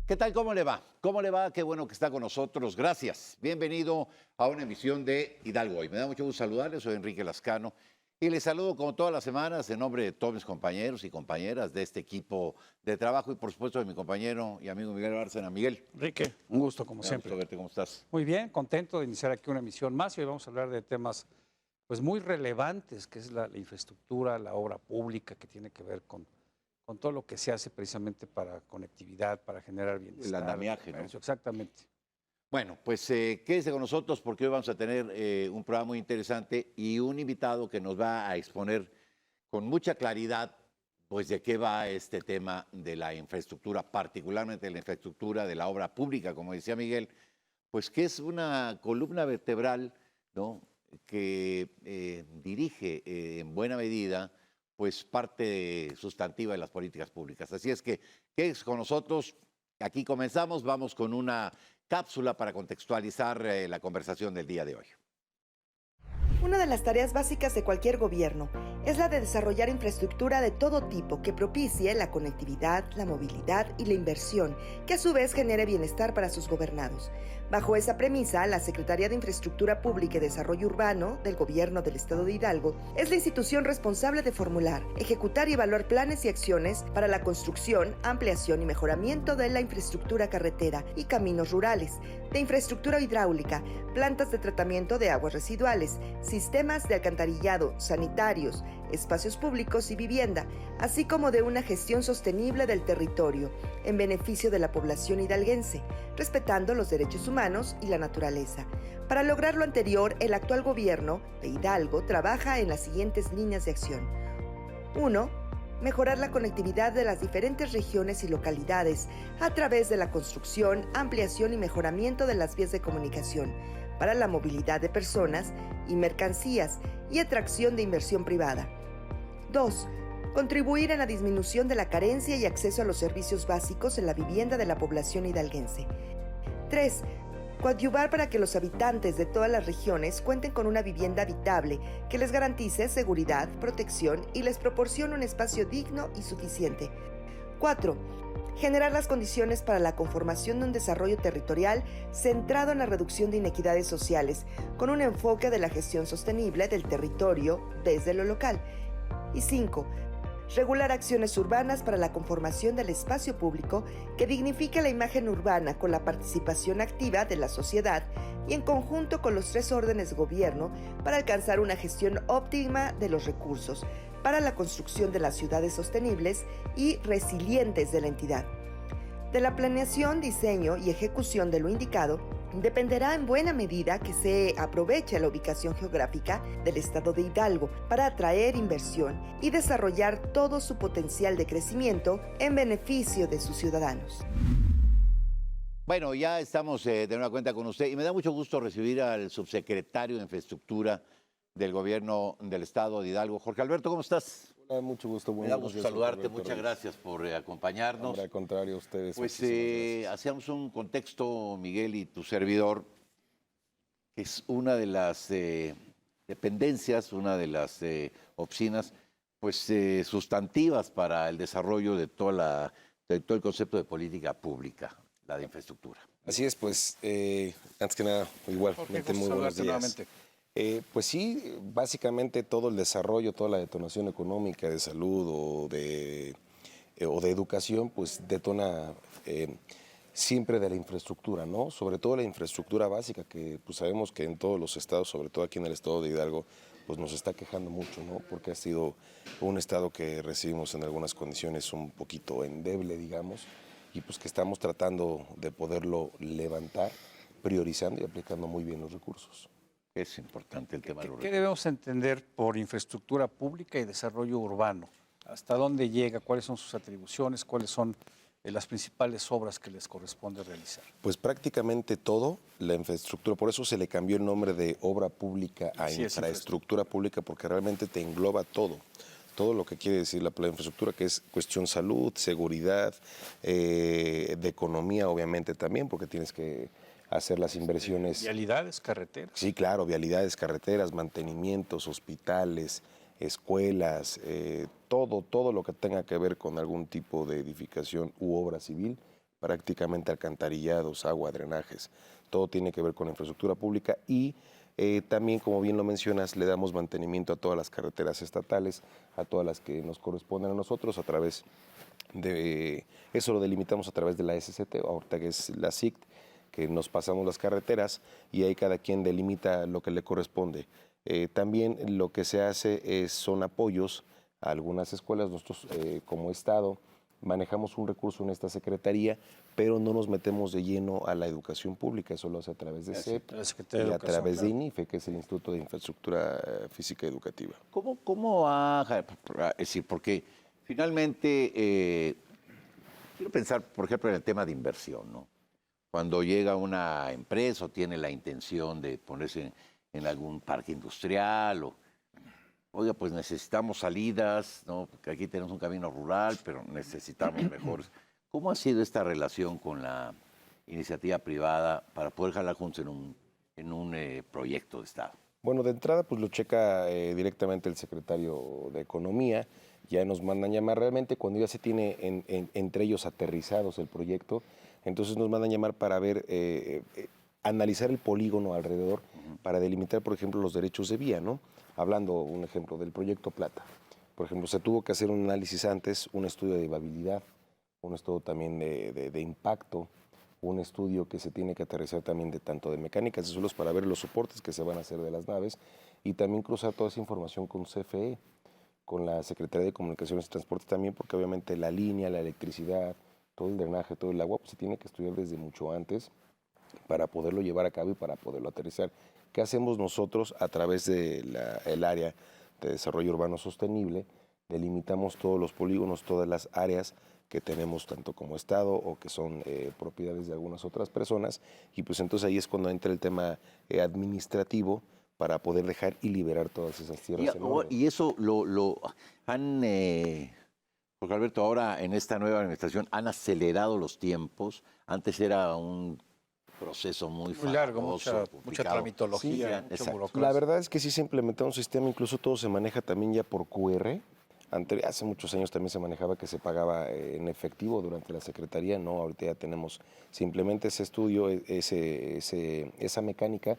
¿Qué tal? ¿Cómo le va? ¿Cómo le va? Qué bueno que está con nosotros. Gracias. Bienvenido a una emisión de Hidalgo Hoy. Me da mucho gusto saludarle. Soy Enrique Lascano y les saludo como todas las semanas en nombre de todos mis compañeros y compañeras de este equipo de trabajo y por supuesto de mi compañero y amigo Miguel Bárcena. Miguel, Enrique, un gusto como me da siempre. gusto verte. ¿Cómo estás? Muy bien, contento de iniciar aquí una emisión más y hoy vamos a hablar de temas pues muy relevantes, que es la infraestructura, la obra pública que tiene que ver con todo lo que se hace precisamente para conectividad, para generar El bienestar, andamiaje, ¿no? comercio, exactamente. Bueno, pues quédese con nosotros porque hoy vamos a tener un programa muy interesante y un invitado que nos va a exponer con mucha claridad pues de qué va este tema de la infraestructura, particularmente la infraestructura de la obra pública, como decía Miguel, pues que es una columna vertebral, ¿no? Que dirige en buena medida pues parte sustantiva de las políticas públicas. Así es que quédese con nosotros. Aquí comenzamos, vamos con una cápsula para contextualizar la conversación del día de hoy. Una de las tareas básicas de cualquier gobierno es la de desarrollar infraestructura de todo tipo que propicie la conectividad, la movilidad y la inversión, que a su vez genere bienestar para sus gobernados. Bajo esa premisa, la Secretaría de Infraestructura Pública y Desarrollo Urbano del Gobierno del Estado de Hidalgo es la institución responsable de formular, ejecutar y evaluar planes y acciones para la construcción, ampliación y mejoramiento de la infraestructura carretera y caminos rurales, de infraestructura hidráulica, plantas de tratamiento de aguas residuales, sistemas de alcantarillado, sanitarios, espacios públicos y vivienda, así como de una gestión sostenible del territorio, en beneficio de la población hidalguense, respetando los derechos humanos y la naturaleza. Para lograr lo anterior, el actual gobierno de Hidalgo trabaja en las siguientes líneas de acción. 1. Mejorar la conectividad de las diferentes regiones y localidades a través de la construcción, ampliación y mejoramiento de las vías de comunicación para la movilidad de personas y mercancías y atracción de inversión privada. 2. Contribuir en la disminución de la carencia y acceso a los servicios básicos en la vivienda de la población hidalguense. 3. Coadyuvar para que los habitantes de todas las regiones cuenten con una vivienda habitable que les garantice seguridad, protección y les proporcione un espacio digno y suficiente. 4. Generar las condiciones para la conformación de un desarrollo territorial centrado en la reducción de inequidades sociales, con un enfoque de la gestión sostenible del territorio desde lo local. Y 5. Regular acciones urbanas para la conformación del espacio público que dignifique la imagen urbana con la participación activa de la sociedad y en conjunto con los 3 órdenes de gobierno para alcanzar una gestión óptima de los recursos para la construcción de las ciudades sostenibles y resilientes de la entidad. De la planeación, diseño y ejecución de lo indicado, dependerá en buena medida que se aproveche la ubicación geográfica del estado de Hidalgo para atraer inversión y desarrollar todo su potencial de crecimiento en beneficio de sus ciudadanos. Bueno, ya estamos de nueva cuenta con usted y me da mucho gusto recibir al subsecretario de Infraestructura del Gobierno del Estado de Hidalgo. Jorge Alberto, ¿cómo estás? Hola, mucho gusto. Me da gusto saludarte, muchas gracias por acompañarnos. Hombre, al contrario, ustedes. Pues gracias. hacíamos un contexto, Miguel y tu servidor, que es una de las dependencias, una de las oficinas, pues sustantivas para el desarrollo de de todo el concepto de política pública, la de infraestructura. Así es, pues, antes que nada, igualmente, muy buenos días. Pues sí, básicamente todo el desarrollo, toda la detonación económica de salud o de educación, pues detona siempre de la infraestructura, ¿no? Sobre todo la infraestructura básica, que pues sabemos que en todos los estados, sobre todo aquí en el estado de Hidalgo, pues nos está quejando mucho, ¿no? Porque ha sido un estado que recibimos en algunas condiciones un poquito endeble, digamos, y pues que estamos tratando de poderlo levantar, priorizando y aplicando muy bien los recursos. Es importante el tema de los ¿Qué recursos. debemos entender por infraestructura pública y desarrollo urbano? ¿Hasta dónde llega? ¿Cuáles son sus atribuciones? ¿Cuáles son las principales obras que les corresponde realizar? Pues prácticamente todo, la infraestructura, por eso se le cambió el nombre de obra pública a infraestructura pública, porque realmente te engloba todo lo que quiere decir la infraestructura, que es cuestión salud, seguridad, de economía obviamente también, porque tienes que hacer las inversiones. Vialidades, carreteras. Sí, claro, vialidades, carreteras, mantenimientos, hospitales, escuelas, todo lo que tenga que ver con algún tipo de edificación u obra civil, prácticamente alcantarillados, agua, drenajes, todo tiene que ver con la infraestructura pública y también, como bien lo mencionas, le damos mantenimiento a todas las carreteras estatales, a todas las que nos corresponden a nosotros a través de, eso lo delimitamos a través de la SCT, ahorita que es la SICT, que nos pasamos las carreteras y ahí cada quien delimita lo que le corresponde. También lo que se hace son apoyos a algunas escuelas. Nosotros como Estado manejamos un recurso en esta secretaría, pero no nos metemos de lleno a la educación pública, eso lo hace a través de CEP y a través de INIFE, que es el Instituto de Infraestructura Física Educativa. ¿Cómo ha, es decir, porque finalmente quiero pensar, por ejemplo, en el tema de inversión, ¿no? Cuando llega una empresa o tiene la intención de ponerse en algún parque industrial o, oiga, pues necesitamos salidas, ¿no? Porque aquí tenemos un camino rural, pero necesitamos mejores. ¿Cómo ha sido esta relación con la iniciativa privada para poder jalar juntos en un proyecto de Estado? Bueno, de entrada, pues lo checa directamente el secretario de Economía, ya nos mandan llamar realmente cuando ya se tiene entre ellos aterrizados el proyecto, entonces nos mandan llamar para ver, analizar el polígono alrededor, para delimitar, por ejemplo, los derechos de vía, ¿no? Hablando, un ejemplo, del proyecto Plata. Por ejemplo, se tuvo que hacer un análisis antes, un estudio de viabilidad, un estudio también de impacto, un estudio que se tiene que aterrizar también de tanto de mecánicas de suelos para ver los soportes que se van a hacer de las naves y también cruzar toda esa información con CFE, con la Secretaría de Comunicaciones y Transportes también, porque obviamente la línea, la electricidad, todo el drenaje, todo el agua, pues se tiene que estudiar desde mucho antes para poderlo llevar a cabo y para poderlo aterrizar. ¿Qué hacemos nosotros a través del área de desarrollo urbano sostenible? Delimitamos todos los polígonos, todas las áreas que tenemos tanto como Estado o que son propiedades de algunas otras personas y pues entonces ahí es cuando entra el tema administrativo para poder dejar y liberar todas esas tierras. Y eso lo han, porque Alberto, ahora en esta nueva administración han acelerado los tiempos. Antes era un proceso muy largo, mucha tramitología, sí, mucha burocracia. La verdad es que sí se implementó un sistema, incluso todo se maneja también ya por QR. Hace muchos años también se manejaba que se pagaba en efectivo durante la Secretaría, no, ahorita ya tenemos simplemente ese estudio, esa mecánica,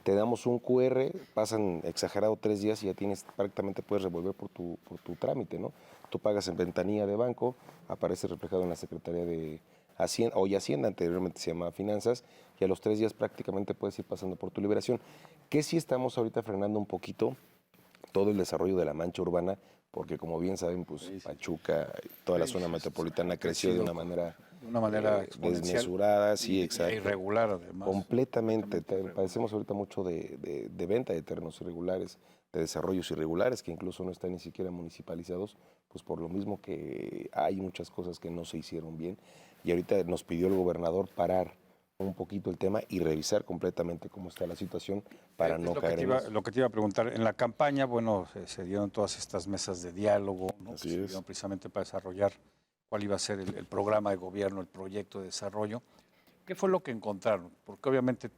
te damos un QR, pasan exagerado 3 días y ya tienes, prácticamente puedes revolver por tu trámite, ¿no? Tú pagas en ventanilla de banco, aparece reflejado en la Secretaría de Hacienda, hoy Hacienda, anteriormente se llamaba Finanzas, y a los 3 días prácticamente puedes ir pasando por tu liberación. Que sí estamos ahorita frenando un poquito todo el desarrollo de la mancha urbana, porque como bien saben, pues Pachuca, toda la zona metropolitana creció de una manera desmesurada, sí, exacto. Irregular además. Completamente. Padecemos ahorita mucho de venta de terrenos irregulares, de desarrollos irregulares que incluso no están ni siquiera municipalizados, pues por lo mismo que hay muchas cosas que no se hicieron bien. Y ahorita nos pidió el gobernador parar un poquito el tema y revisar completamente cómo está la situación para no caer en eso. Lo que te iba a preguntar, en la campaña, bueno, se dieron todas estas mesas de diálogo, ¿no? Así que se es. dieron precisamente para desarrollar cuál iba a ser el programa de gobierno, el proyecto de desarrollo. ¿Qué fue lo que encontraron? Porque obviamente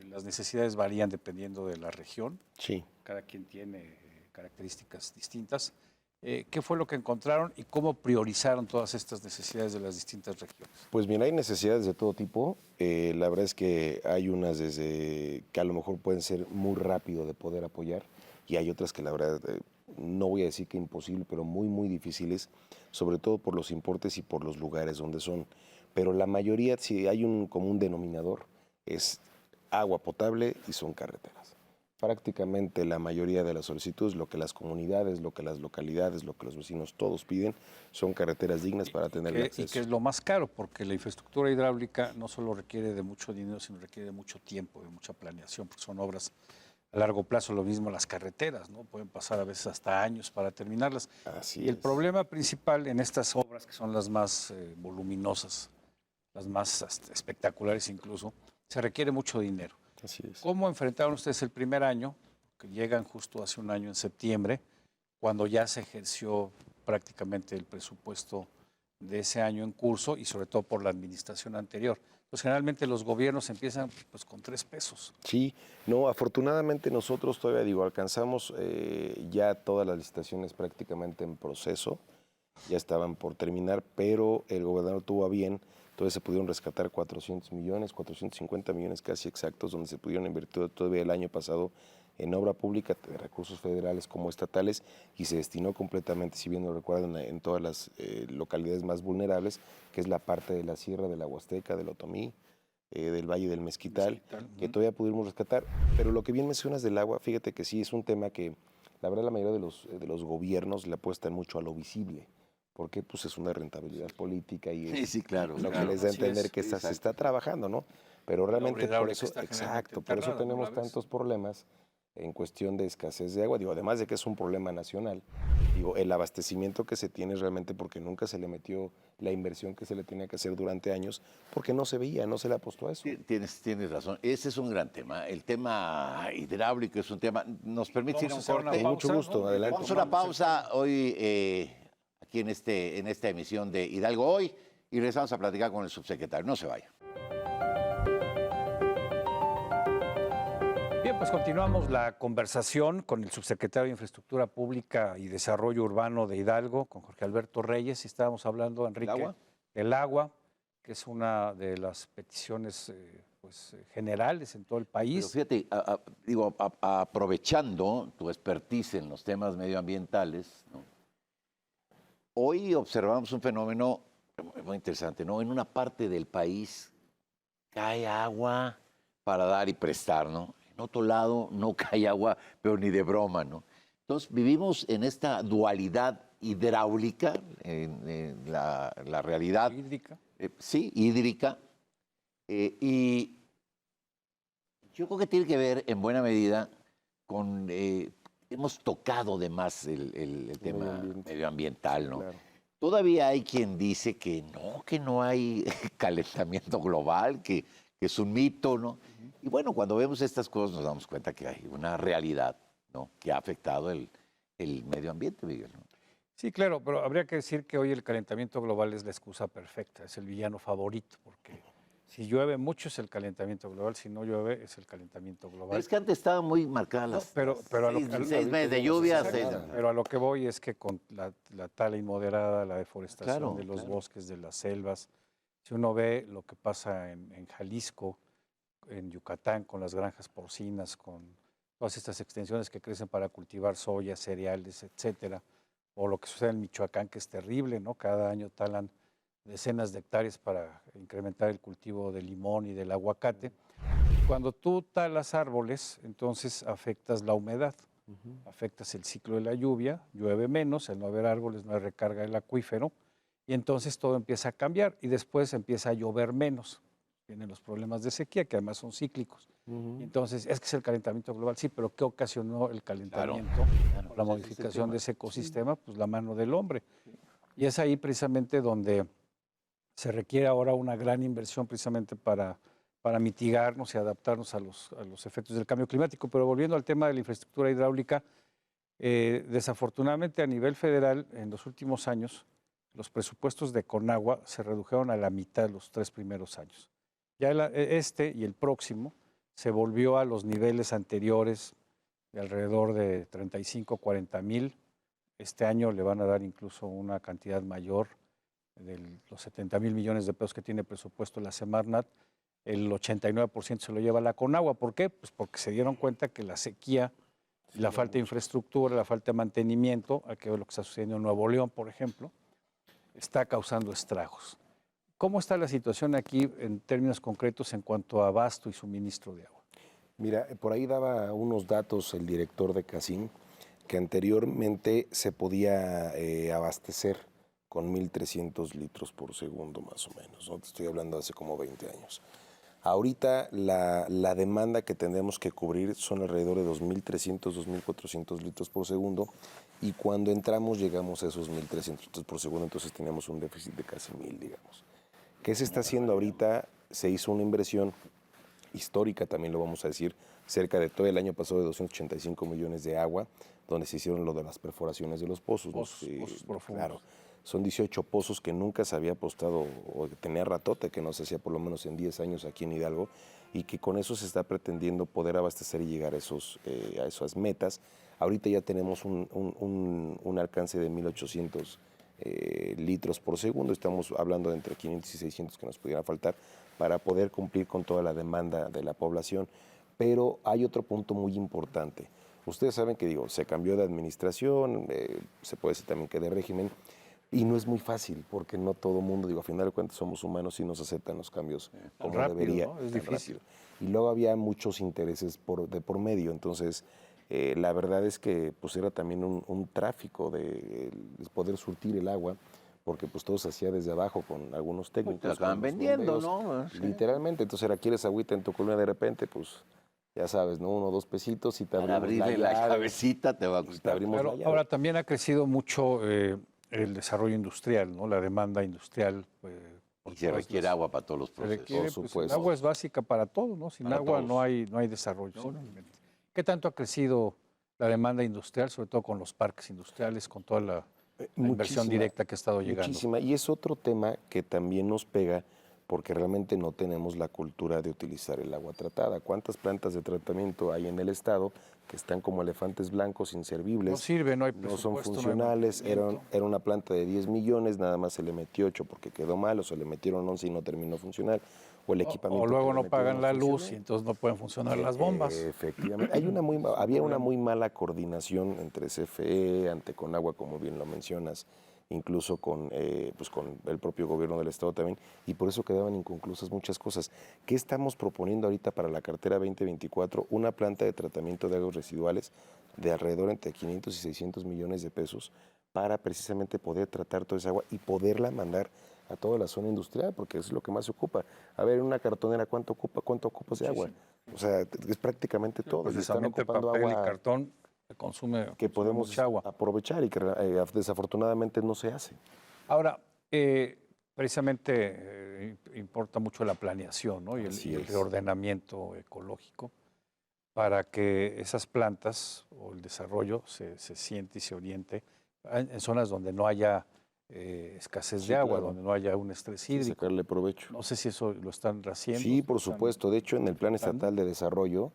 las necesidades varían dependiendo de la región. Sí. Cada quien tiene características distintas. ¿Qué fue lo que encontraron y cómo priorizaron todas estas necesidades de las distintas regiones? Pues bien, hay necesidades de todo tipo. La verdad es que hay unas desde que a lo mejor pueden ser muy rápido de poder apoyar y hay otras que la verdad, no voy a decir que imposible, pero muy, muy difíciles, sobre todo por los importes y por los lugares donde son. Pero la mayoría, si hay un común denominador, es agua potable y son carreteras. Prácticamente la mayoría de las solicitudes, lo que las comunidades, lo que las localidades, lo que los vecinos todos piden, son carreteras dignas para tener acceso. Y que es lo más caro, porque la infraestructura hidráulica no solo requiere de mucho dinero, sino requiere de mucho tiempo, de mucha planeación, porque son obras a largo plazo. Lo mismo las carreteras, ¿no? Pueden pasar a veces hasta años para terminarlas. Así y el es. problema principal en estas obras, que son las más voluminosas, las más espectaculares incluso, se requiere mucho dinero. Así es. ¿Cómo enfrentaron ustedes el primer año, que llegan justo hace un año en septiembre, cuando ya se ejerció prácticamente el presupuesto de ese año en curso y sobre todo por la administración anterior? Pues generalmente los gobiernos empiezan pues con 3 pesos. Sí, no, afortunadamente nosotros todavía alcanzamos ya todas las licitaciones prácticamente en proceso, ya estaban por terminar, pero el gobernador tuvo a bien Entonces se pudieron rescatar 400 millones, 450 millones casi exactos, donde se pudieron invertir todavía el año pasado en obra pública de recursos federales como estatales, y se destinó completamente, si bien lo recuerdan, en todas las localidades más vulnerables, que es la parte de la Sierra de la Huasteca, del Otomí, del Valle del Mezquital, que todavía pudimos rescatar. Pero lo que bien mencionas del agua, fíjate que sí es un tema que la verdad la mayoría de los gobiernos le apuestan mucho a lo visible, porque pues es una rentabilidad política y es Sí, claro. lo claro. que les da a entender es, que se exacto. está trabajando, ¿no? Pero realmente por hidráulica eso, está exacto, generalmente por eso enterrada, ¿no la tenemos ves? tantos problemas en cuestión de escasez de agua. Digo, además de que es un problema nacional, digo, el abastecimiento que se tiene es realmente porque nunca se le metió la inversión que se le tenía que hacer durante años, porque no se veía, no se le apostó a eso. Tienes razón. Ese es un gran tema. El tema hidráulico es un tema. ¿Nos permite ir a un Vamos a hacer una corte? Con mucho pausa, gusto, ¿no? adelante. Vamos a una pausa hoy aquí en esta emisión de Hidalgo Hoy y regresamos a platicar con el subsecretario. No se vaya. Bien, pues continuamos la conversación con el subsecretario de Infraestructura Pública y Desarrollo Urbano de Hidalgo, con Jorge Alberto Reyes. Y estábamos hablando, Enrique, agua? del agua, que es una de las peticiones generales en todo el Pero país. fíjate, aprovechando tu expertise en los temas medioambientales, ¿no? Hoy observamos un fenómeno muy interesante, ¿no? En una parte del país cae agua para dar y prestar, ¿no? En otro lado no cae agua, pero ni de broma, ¿no? Entonces vivimos en esta dualidad hidráulica, en la realidad, Hídrica. sí, hídrica, y yo creo que tiene que ver en buena medida con, hemos tocado de más el tema medioambiental, ¿no? Claro. Todavía hay quien dice que no hay calentamiento global, que es un mito, ¿no? Y bueno, cuando vemos estas cosas nos damos cuenta que hay una realidad, ¿no? Que ha afectado el medio ambiente, Miguel, ¿no? Sí, claro, pero habría que decir que hoy el calentamiento global es la excusa perfecta, es el villano favorito, porque si llueve mucho es el calentamiento global, si no llueve es el calentamiento global. Pero es que antes estaban muy marcadas No, las pero a lo- 6 meses de lluvia. Pero a lo que voy es que con la tala inmoderada, la deforestación Claro, de los claro. bosques, de las selvas, si uno ve lo que pasa en Jalisco, en Yucatán, con las granjas porcinas, con todas estas extensiones que crecen para cultivar soya, cereales, etcétera, o lo que sucede en Michoacán, que es terrible, ¿no? Cada año talan decenas de hectáreas para incrementar el cultivo del limón y del aguacate. Cuando tú talas árboles, entonces afectas la humedad, afectas el ciclo de la lluvia, llueve menos, al no haber árboles no hay recarga del acuífero, y entonces todo empieza a cambiar y después empieza a llover menos. Vienen los problemas de sequía, que además son cíclicos. Y entonces, es que es el calentamiento global, sí, pero ¿qué ocasionó el calentamiento? claro. La modificación de ese ecosistema, pues la mano del hombre. Y es ahí precisamente donde se requiere ahora una gran inversión precisamente para mitigarnos y adaptarnos a los efectos del cambio climático. Pero volviendo al tema de la infraestructura hidráulica, desafortunadamente a nivel federal, en los últimos años, los presupuestos de Conagua se redujeron a la mitad los 3 primeros años. Ya este y el próximo se volvió a los niveles anteriores de alrededor de 35, 40 mil. Este año le van a dar incluso una cantidad mayor de los 70 mil millones de pesos que tiene presupuesto la Semarnat. El 89% se lo lleva la Conagua. ¿Por qué? Pues porque se dieron cuenta que la sequía, la falta de infraestructura, la falta de mantenimiento, hay que ver lo que está sucediendo en Nuevo León, por ejemplo, está causando estragos. ¿Cómo está la situación aquí en términos concretos en cuanto a abasto y suministro de agua? Mira, por ahí daba unos datos el director de CACIM, que anteriormente se podía abastecer con 1.300 litros por segundo más o menos, ¿no? Te estoy hablando de hace como 20 años. Ahorita la demanda que tendremos que cubrir son alrededor de 2.300, 2.400 litros por segundo, y cuando entramos llegamos a esos 1.300 litros por segundo, entonces tenemos un déficit de casi 1.000, digamos. ¿Qué se está haciendo ahorita? Se hizo una inversión histórica, también lo vamos a decir, cerca de todo el año pasado de 285 millones de agua, donde se hicieron lo de las perforaciones de los pozos. Pozos profundos. Claro, son 18 pozos que nunca se había apostado, o tenía ratote que no se hacía por lo menos en 10 años aquí en Hidalgo, y que con eso se está pretendiendo poder abastecer y llegar a esas metas. Ahorita ya tenemos un alcance de 1.800 litros por segundo. Estamos hablando de entre 500 y 600 que nos pudieran faltar para poder cumplir con toda la demanda de la población. Pero hay otro punto muy importante. Ustedes saben que se cambió de administración, se puede decir también que de régimen, y no es muy fácil, porque no todo mundo, a final de cuentas somos humanos y nos aceptan los cambios como rápido, debería. ¿no? Es difícil. Rápido. Y luego había muchos intereses de por medio, entonces la verdad es que pues era también un tráfico de poder surtir el agua, porque pues todo se hacía desde abajo con algunos técnicos. Te lo acaban con los vendiendo, bomberos, ¿no? Sí. Literalmente, entonces era, ¿quieres agüita en tu colonia? De repente, pues ya sabes, ¿no? 1 o 2 pesitos y te Para abrimos abrirle la llave, cabecita te va a y te costar. abrimos Pero la llave. ahora también ha crecido mucho el desarrollo industrial, ¿no? La demanda industrial. Y se requiere agua para todos los Se procesos. requiere, Por pues, el supuesto. agua es básica para todo, ¿no? Sin Para agua todos. no hay desarrollo. Simplemente. ¿Qué tanto ha crecido la demanda industrial, sobre todo con los parques industriales, con toda la inversión Muchísima, directa que ha estado llegando? Muchísima. Y es otro tema que también nos pega porque realmente no tenemos la cultura de utilizar el agua tratada. ¿Cuántas plantas de tratamiento hay en el estado que están como elefantes blancos, inservibles? No sirve, no hay No son presupuesto, no hay funcionales. mantenimiento. Era una planta de 10 millones, nada más se le metió 8 porque quedó mal, o se le metieron 11 y no terminó funcional. O el equipamiento. O luego que le no metieron pagan la luz funcionó. y entonces no pueden funcionar las bombas. Efectivamente. Había una muy mala coordinación entre CFE, ante Conagua, como bien lo mencionas, incluso con el propio gobierno del estado también, y por eso quedaban inconclusas muchas cosas. ¿Qué estamos proponiendo ahorita para la cartera 2024? Una planta de tratamiento de aguas residuales de alrededor entre 500 y 600 millones de pesos para precisamente poder tratar toda esa agua y poderla mandar a toda la zona industrial, porque eso es lo que más se ocupa. A ver, una cartonera, ¿cuánto ocupas de agua? O sea, es prácticamente todo. Y están Precisamente ocupando papel agua y cartón consume que consume podemos mucha agua. aprovechar y que desafortunadamente no se hace. Ahora, precisamente importa mucho la planeación, ¿no? y Así el es. reordenamiento ecológico para que esas plantas o el desarrollo se siente y se oriente en zonas donde no haya escasez Sí, de agua, claro. donde no haya un estrés Sí, hídrico. sacarle provecho. No sé si eso lo están haciendo. Sí, si por lo están supuesto. De hecho, en el Plan implementando. Estatal de Desarrollo,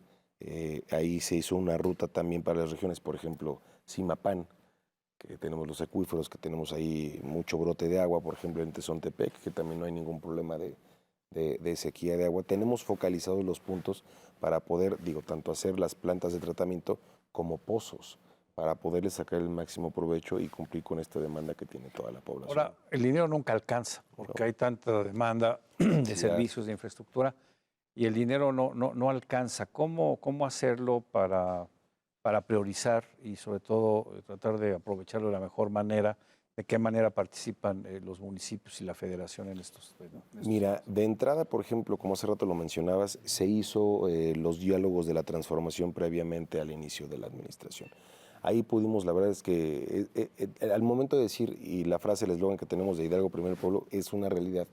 ahí se hizo una ruta también para las regiones, por ejemplo, Simapán, que tenemos los acuíferos, que tenemos ahí mucho brote de agua, por ejemplo, en Tezontepec, que también no hay ningún problema de sequía de agua. Tenemos focalizados los puntos para poder, tanto hacer las plantas de tratamiento como pozos, para poderle sacar el máximo provecho y cumplir con esta demanda que tiene toda la población. Ahora, el dinero nunca alcanza, porque hay tanta demanda de servicios, de infraestructura, y el dinero no alcanza. ¿Cómo hacerlo para priorizar y sobre todo tratar de aprovecharlo de la mejor manera? ¿De qué manera participan los municipios y la federación en estos Mira, de entrada, por ejemplo, como hace rato lo mencionabas, se hizo los diálogos de la transformación previamente al inicio de la administración. Ahí pudimos, la verdad es que al momento de decir, y la frase, el eslogan que tenemos de Hidalgo Primer Pueblo, es una realidad,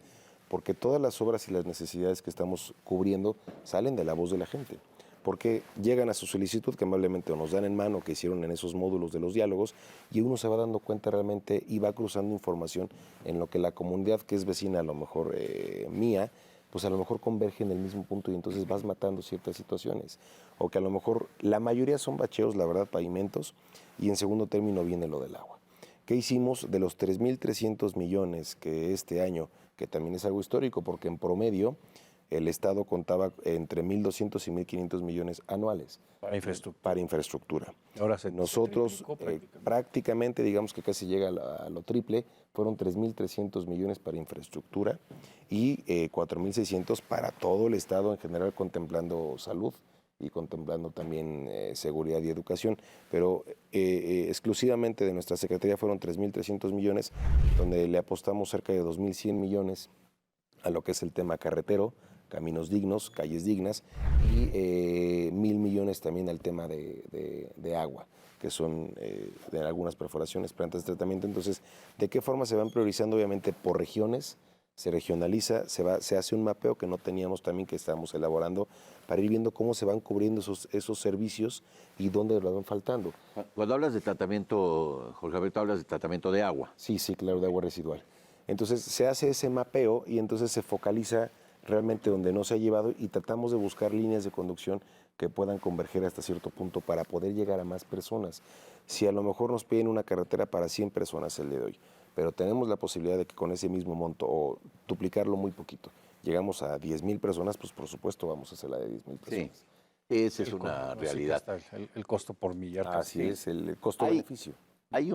porque todas las obras y las necesidades que estamos cubriendo salen de la voz de la gente, porque llegan a su solicitud que amablemente nos dan en mano, que hicieron en esos módulos de los diálogos, y uno se va dando cuenta realmente y va cruzando información en lo que la comunidad que es vecina, a lo mejor mía, pues a lo mejor converge en el mismo punto y entonces vas matando ciertas situaciones. O que a lo mejor la mayoría son bacheos, la verdad, pavimentos, y en segundo término viene lo del agua. ¿Qué hicimos? De los 3.300 millones que este año, que también es algo histórico, porque en promedio el Estado contaba entre 1.200 y 1.500 millones anuales para infraestructura. Ahora Nosotros prácticamente, digamos que casi llega a lo triple, fueron 3.300 millones para infraestructura y 4.600 para todo el Estado en general, contemplando salud y contemplando también seguridad y educación. Pero exclusivamente de nuestra Secretaría fueron 3.300 millones, donde le apostamos cerca de 2.100 millones a lo que es el tema carretero, caminos dignos, calles dignas, y 1.000 millones también al tema de agua, que son de algunas perforaciones, plantas de tratamiento. Entonces, ¿de qué forma se van priorizando? Obviamente por regiones, se regionaliza, se hace un mapeo que no teníamos también, que estamos elaborando, para ir viendo cómo se van cubriendo esos servicios y dónde lo van faltando. Cuando hablas de tratamiento, Jorge Alberto, hablas de tratamiento de agua. Sí, claro, de agua residual. Entonces se hace ese mapeo y entonces se focaliza realmente donde no se ha llevado y tratamos de buscar líneas de conducción que puedan converger hasta cierto punto para poder llegar a más personas. Si a lo mejor nos piden una carretera para 100 personas el día de hoy, pero tenemos la posibilidad de que con ese mismo monto o duplicarlo muy poquito, llegamos a 10,000 personas, pues por supuesto vamos a hacer la de 10,000 personas. Sí, esa es El una costo, realidad. sí que está el costo por millar. Así es, el costo-beneficio. Hay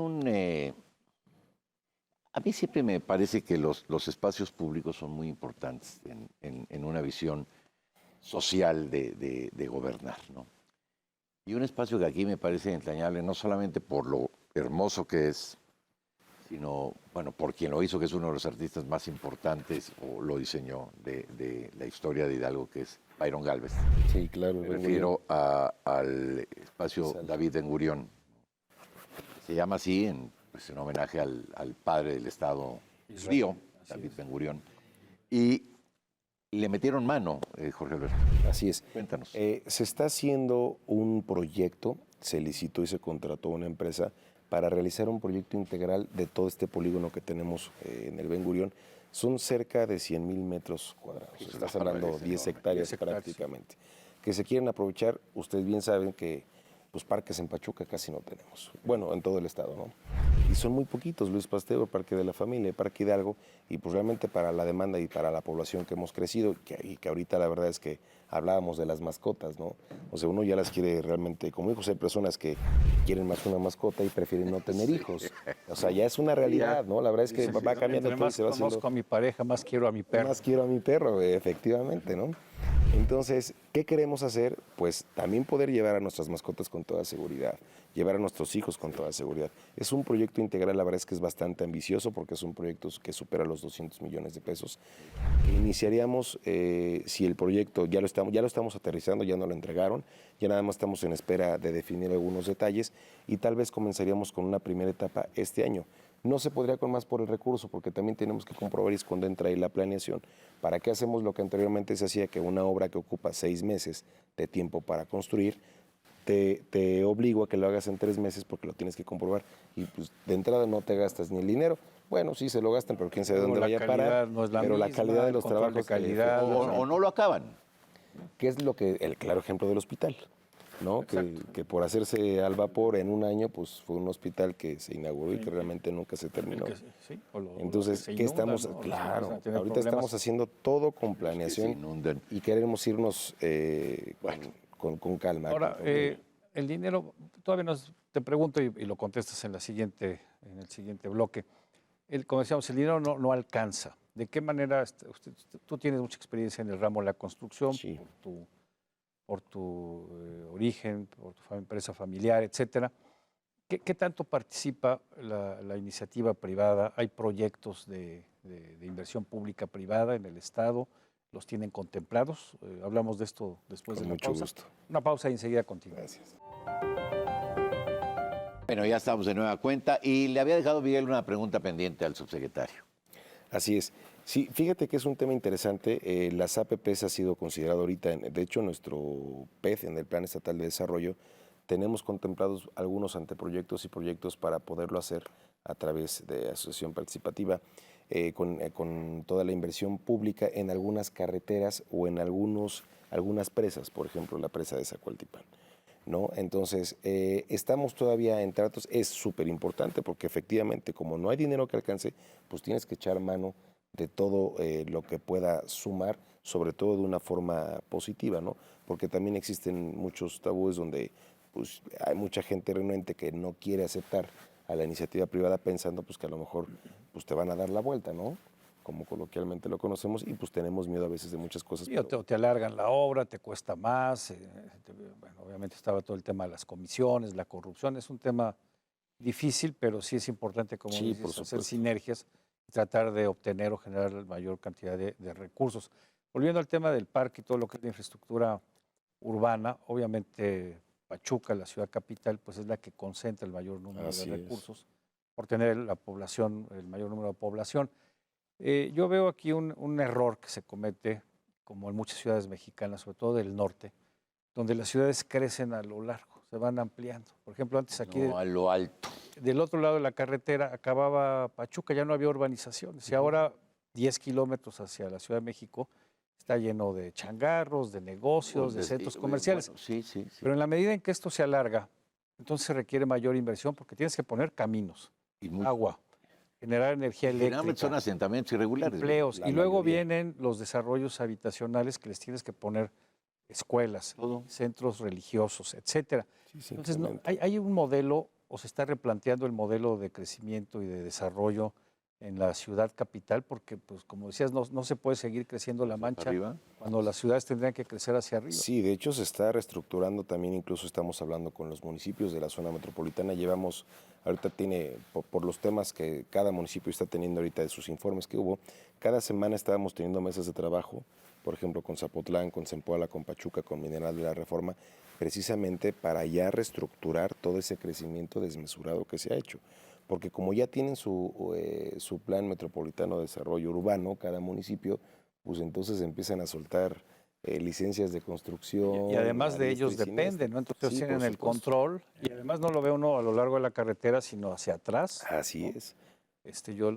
a mí siempre me parece que los espacios públicos son muy importantes en una visión social de gobernar, ¿no? Y un espacio que aquí me parece entrañable, no solamente por lo hermoso que es, sino, bueno, por quien lo hizo, que es uno de los artistas más importantes, o lo diseñó de la historia de Hidalgo, que es Byron Gálvez. Sí, claro. Me refiero al espacio David Ben Gurión. Se llama así pues, en homenaje al padre del Estado judío, David Ben Gurión. Y le metieron mano, Jorge Alberto. Así es. Cuéntanos. Se está haciendo un proyecto, se licitó y se contrató a una empresa para realizar un proyecto integral de todo este polígono que tenemos en el Ben Gurión. Son cerca de 100,000 metros cuadrados. Estás hablando de 10 hectáreas prácticamente. Que se quieren aprovechar, ustedes bien saben que pues parques en Pachuca casi no tenemos. Bueno, en todo el estado, ¿no? Y son muy poquitos, Luis Pasteur, Parque de la Familia, Parque Hidalgo, y pues realmente para la demanda y para la población que hemos crecido, y que ahorita la verdad es que hablábamos de las mascotas, ¿no? O sea, uno ya las quiere realmente como hijos. Hay personas que quieren más una mascota y prefieren no tener hijos. O sea, ya es una realidad, ¿no? La verdad es que va cambiando todo y se va haciendo... Conozco a mi pareja, más quiero a mi perro. Más quiero a mi perro, efectivamente, ¿no? Entonces, ¿qué queremos hacer? Pues también poder llevar a nuestras mascotas con toda seguridad, llevar a nuestros hijos con toda seguridad. Es un proyecto integral, la verdad es que es bastante ambicioso porque es un proyecto que supera los 200 millones de pesos. Iniciaríamos, si el proyecto ya lo estamos aterrizando, ya nos lo entregaron, ya nada más estamos en espera de definir algunos detalles y tal vez comenzaríamos con una primera etapa este año. No se podría con más por el recurso, porque también tenemos que comprobar y es cuando entra ahí la planeación. ¿Para qué hacemos lo que anteriormente se hacía, que una obra que ocupa 6 meses de tiempo para construir, te obligo a que lo hagas en 3 meses porque lo tienes que comprobar? Y pues de entrada no te gastas ni el dinero. Bueno, sí se lo gastan, pero quién sabe dónde vaya a parar. No es la pero misma, la calidad de los trabajos... de calidad, O no lo acaban. ¿Qué es el claro ejemplo del hospital? ¿No? Que por hacerse al vapor en un año, pues fue un hospital que se inauguró y que realmente nunca se terminó. Entonces, ¿qué estamos? ¿No? Claro, ahorita estamos haciendo todo con planeación y queremos irnos con calma. Ahora, el dinero, todavía te pregunto y lo contestas en el siguiente bloque. Como decíamos, el dinero no alcanza. ¿De qué manera tú tienes mucha experiencia en el ramo de la construcción? Sí. Por tu origen, por tu empresa familiar, etcétera. ¿Qué tanto participa la iniciativa privada? ¿Hay proyectos de inversión pública privada en el Estado? ¿Los tienen contemplados? Hablamos de esto después de la pausa. Con mucho gusto. Una pausa y enseguida continuamos. Gracias. Bueno, ya estamos de nueva cuenta y le había dejado Miguel una pregunta pendiente al subsecretario. Así es. Sí, fíjate que es un tema interesante. Las APPs ha sido considerado ahorita, de hecho, nuestro PED, en el Plan Estatal de Desarrollo, tenemos contemplados algunos anteproyectos y proyectos para poderlo hacer a través de asociación participativa, con toda la inversión pública en algunas carreteras o en algunas presas, por ejemplo, la presa de Zacualtipán, ¿no? Entonces, estamos todavía en tratos. Es súper importante porque efectivamente, como no hay dinero que alcance, pues tienes que echar mano de todo lo que pueda sumar, sobre todo de una forma positiva, ¿no? Porque también existen muchos tabúes donde pues, hay mucha gente renuente que no quiere aceptar a la iniciativa privada pensando pues, que a lo mejor pues, te van a dar la vuelta, ¿no? Como coloquialmente lo conocemos, y pues tenemos miedo a veces de muchas cosas. Sí, o te alargan la obra, te cuesta más. Bueno, obviamente estaba todo el tema de las comisiones, la corrupción. Es un tema difícil, pero sí es importante, como dices, hacer sinergias y tratar de obtener o generar la mayor cantidad de recursos. Volviendo al tema del parque y todo lo que es la infraestructura urbana, obviamente Pachuca, la ciudad capital, pues es la que concentra el mayor número de recursos por tener el mayor número de población. Yo veo aquí un error que se comete, como en muchas ciudades mexicanas, sobre todo del norte, donde las ciudades crecen a lo largo, se van ampliando. Por ejemplo, antes aquí... No, a lo alto. Del otro lado de la carretera acababa Pachuca, ya no había urbanizaciones. Y ahora 10 kilómetros hacia la Ciudad de México está lleno de changarros, de negocios, de centros comerciales. Bueno, sí. Pero en la medida en que esto se alarga, entonces se requiere mayor inversión porque tienes que poner caminos, agua, generar energía Generalmente son eléctrica, asentamientos irregulares. empleos. La Y luego mayoría. vienen los desarrollos habitacionales que les tienes que poner escuelas, Todo. centros religiosos, etcétera. Sí, se Entonces, incrementa. hay un modelo, o se está replanteando el modelo de crecimiento y de desarrollo en la ciudad capital, porque, pues, como decías, no se puede seguir creciendo la mancha Arriba. cuando las ciudades tendrían que crecer hacia arriba. Sí, de hecho se está reestructurando también, incluso estamos hablando con los municipios de la zona metropolitana. Llevamos, ahorita tiene, por los temas que cada municipio está teniendo ahorita de sus informes que hubo, cada semana estábamos teniendo mesas de trabajo, por ejemplo, con Zapotlán, con Zempoala, con Pachuca, con Mineral de la Reforma, precisamente para ya reestructurar todo ese crecimiento desmesurado que se ha hecho. Porque como ya tienen su plan metropolitano de desarrollo urbano, cada municipio, pues entonces empiezan a soltar licencias de construcción. Y además a de diestra ellos y siniestra. depende, ¿no? Entonces Sí, tienen por el supuesto. control y además no lo ve uno a lo largo de la carretera, sino hacia atrás. Así es. Yo